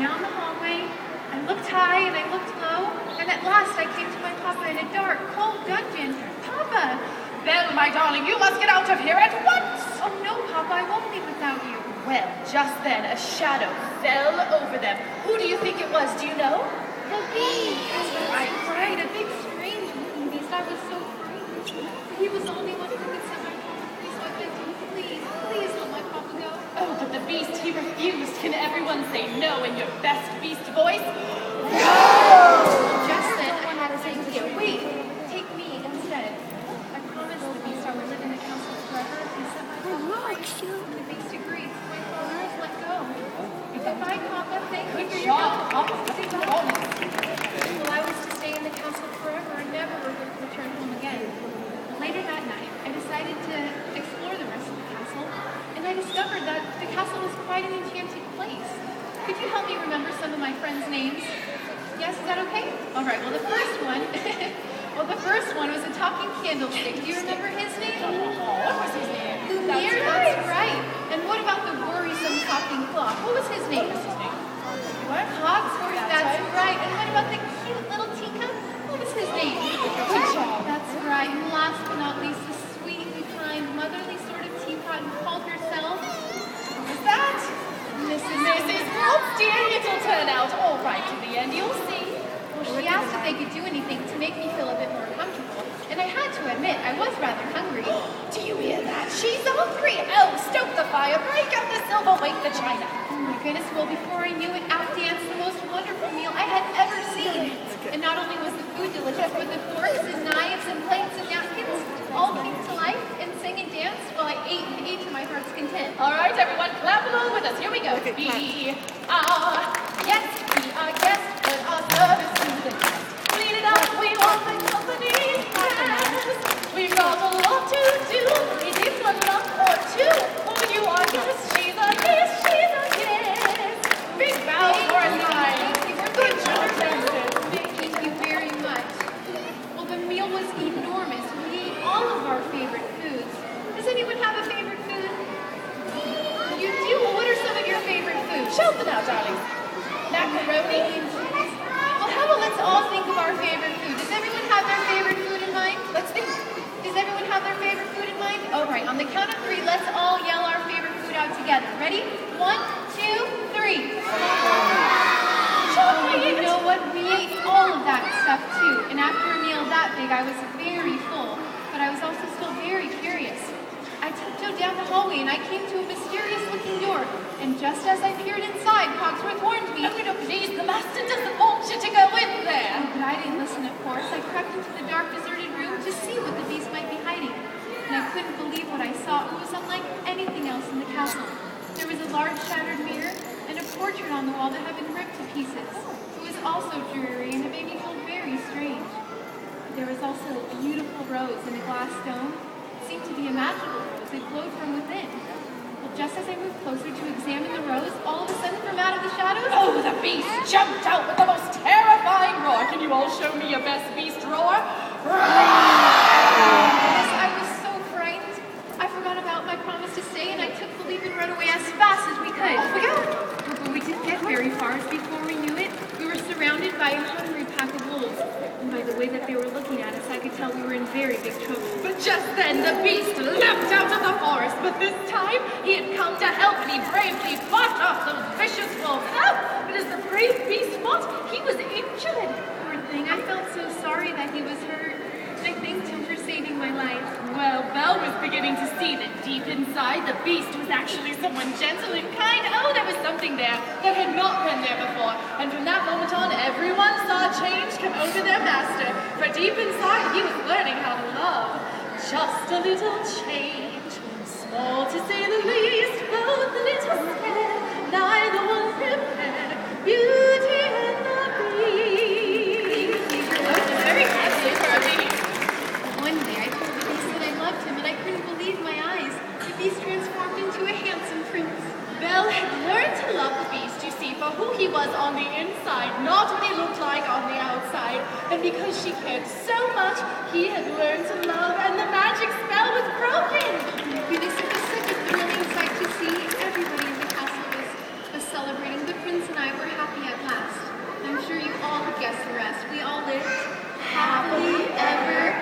down the hallway. I looked high and I looked low, and at last I came to my papa in a dark, cold dungeon. Papa! Belle, my darling, you must get out of here at once! Oh no, Papa, I won't leave without you. Well, just then a shadow fell over them. Who do you think it was? Do you know? The beast! Right, a big strange looking beast. I was so frightened. He was the only one who could set my papa free, so I begged him, please let my papa go. Oh, but the beast, he refused. Can everyone say no in your best beast voice? No! Just then, I had to say to you, wait, take me instead. I promised the beast I would live in the council forever if he set my papa free. And the beast agreed, so my father was let go. Goodbye, Papa. Thank you for your help. Well, I was to stay in the castle forever and never return home again. Later that night, I decided to explore the rest of the castle, and I discovered that the castle was quite an enchanted place. Could you help me remember some of my friends' names? Yes, is that okay? All right, well, the first one was a talking candlestick. Do you remember his name? What was his name? Lumiere, that's right. And what about the worrisome talking clock? What was his name? What? Cogsworth, that's right. And what about the cute little teacup? What was his name? That's right. And last but not least, the sweet and kind, motherly sort of teapot who called herself... Who was that? Mrs. Brooks, dear, it'll turn out all right in the end, you'll see. Well, she asked if they could do anything to make me feel a bit more comfortable. And I had to admit, I was rather hungry. Do you hear that? She's hungry. Oh, stoke the fire, break out the silver, wake the china. Oh my goodness, well, before I knew it, out danced the most wonderful meal I had ever seen. And not only was the food delicious, but the forks and knives and plates and napkins all came to life and sang and danced while I ate and ate to my heart's content. All right, everyone, clap along with us. Here we go. We are guests, but our service to the guest. Clean it up, we want the company's best. We've got a lot to do. It is a lump or two. Oh, you are guest, she's a guest, she's a guest. Big bow for a nine. Good job, Thank you very much. Well, the meal was enormous. We ate all of our favorite foods. Does anyone have a favorite food? You do? Well, what are some of your favorite foods? Shout them out, darling. Macaroni. Well, how about let's all think of our favorite food. Does everyone have their favorite food in mind? Let's think. Does everyone have their favorite food in mind? All right, on the count of three, let's all yell our favorite food out together. Ready? 1, 2, 3. Chocolate. You know what? We ate all of that stuff too. And after a meal that big, I was very full. But I was also still very curious. I tiptoed down the hallway and I came to a mysterious-looking door. And just as I peered inside, Cogsworth warned me. Oh, no, please, the master doesn't want you to go in there. Oh, but I didn't listen, of course. I crept into the dark, deserted room to see what the beast might be hiding. And I couldn't believe what I saw. It was unlike anything else in the castle. There was a large shattered mirror and a portrait on the wall that had been ripped to pieces. It was also dreary and it made me feel very strange. There was also a beautiful rose in a glass dome. It seemed to be a magical rose. It glowed from within. Well, just as I moved closer to examine the rose, all of a sudden from out of the shadows... Oh, the beast jumped out with the most terrifying roar. Can you all show me your best beast roar? Yes, I was so frightened. I forgot about my promise to stay, and I took the leap and ran away as fast as we could. Off we go. But we didn't get very far, as before we knew it, we were surrounded by a hungry pack of wolves. And by the way that they were looking at us, I could tell we were in very big trouble. But just then the beast leapt out of the forest, but this time he had come to help and he bravely fought off those vicious wolves. Oh, but as the brave beast fought, he was injured. Poor thing, I felt so sorry that he was hurt, and I thanked him for saving my life. Well, Belle was beginning to see that deep inside the beast was actually someone gentle and kind. Oh, there was something there that had not been there before. And from that moment on, everyone saw change come over their master. For deep inside, he was learning how to love. Just a little change, small to say the least, both little scared, neither one prepared. Beauty and the Beast. That was very Absolutely for a beast. One day I told the beast that I loved him, and I couldn't believe my eyes. The beast transformed into a handsome prince. Belle had learned to love the beast, you see, for who he was on the inside, not what he looked like on the outside. And because she cared so much, he had learned to love, and the magic spell was broken. Goodness, it was such a thrilling sight to see. Everybody in the castle was celebrating. The prince and I were happy guess the rest. We all lived happily ever